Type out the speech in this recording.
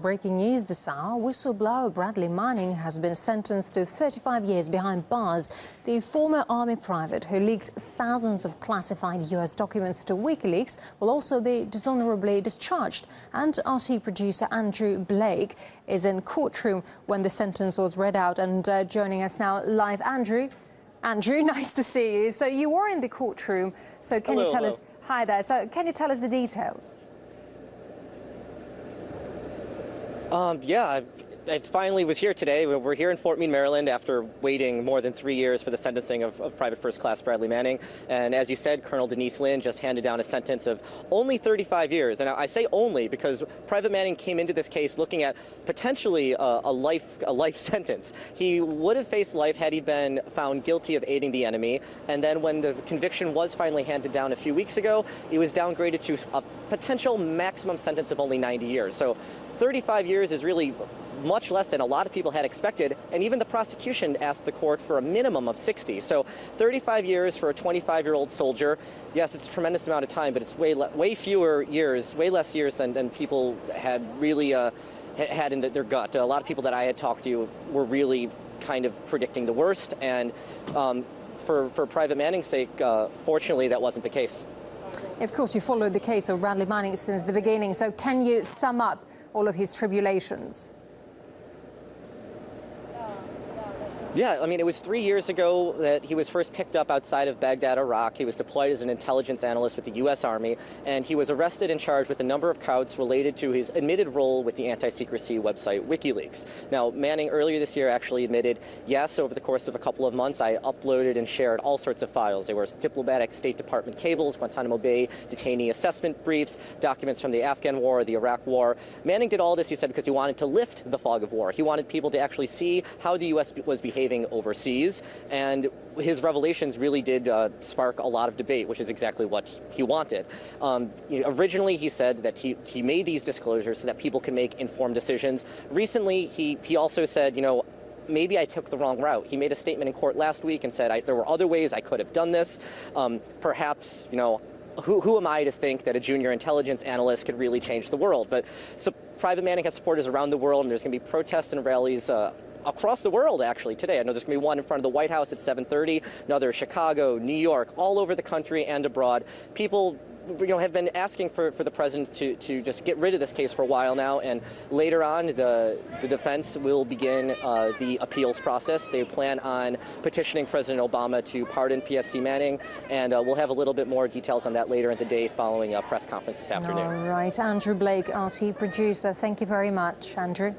breaking news this hour. Whistleblower Bradley Manning has been sentenced to 35 years behind bars. The former Army private who leaked thousands of classified US documents to WikiLeaks will also be dishonorably discharged. And RT producer Andrew Blake is in courtroom when the sentence was read out. And joining us now live, Andrew, nice to see you. So you were in the courtroom. So can you tell us? Hi there. So can you tell us the details? Yeah, I finally was here today. We're here in Fort Meade, Maryland, after waiting more than 3 years for the sentencing of Private First Class Bradley Manning. And as you said, Colonel Denise Lynn just handed down a sentence of only 35 years. And I say only because Private Manning came into this case looking at potentially a life sentence. He would have faced life had he been found guilty of aiding the enemy. And then when the conviction was finally handed down a few weeks ago, he was downgraded to a potential maximum sentence of only 90 years. So 35 years is really much less than a lot of people had expected, and even the prosecution asked the court for a minimum of 60. So 35 years for a 25-year-old soldier, yes, it's a tremendous amount of time, but it's way fewer years, way less years than people had really had in their gut. A lot of people that I had talked to were really kind of predicting the worst, and for Private Manning's sake, fortunately, that wasn't the case. Of course, you followed the case of Bradley Manning since the beginning, so can you sum up all of his tribulations? Yeah, I mean, it was 3 years ago that he was first picked up outside of Baghdad, Iraq. He was deployed as an intelligence analyst with the U.S. Army, and he was arrested and charged with a number of counts related to his admitted role with the anti-secrecy website WikiLeaks. Now, Manning earlier this year actually admitted, yes, over the course of a couple of months, I uploaded and shared all sorts of files. There were diplomatic State Department cables, Guantanamo Bay detainee assessment briefs, documents from the Afghan War, the Iraq War. Manning did all this, he said, because he wanted to lift the fog of war. He wanted people to actually see how the U.S. was behaving overseas, and his revelations really did spark a lot of debate, which is exactly what he wanted. Originally, he said that he made these disclosures so that people can make informed decisions. Recently, he also said, maybe I took the wrong route. He made a statement in court last week and said there were other ways I could have done this. Perhaps, who am I to think that a junior intelligence analyst could really change the world? But so Private Manning has supporters around the world, and there's going to be protests and rallies across the world, actually, today. I know there's going to be one in front of the White House at 7:30, another Chicago, New York, all over the country and abroad. People have been asking for the president to just get rid of this case for a while now, and later on the defense will begin the appeals process. They plan on petitioning President Obama to pardon PFC Manning, and we'll have a little bit more details on that later in the day following a press conference this afternoon. All right, Andrew Blake, RT producer, thank you very much, Andrew.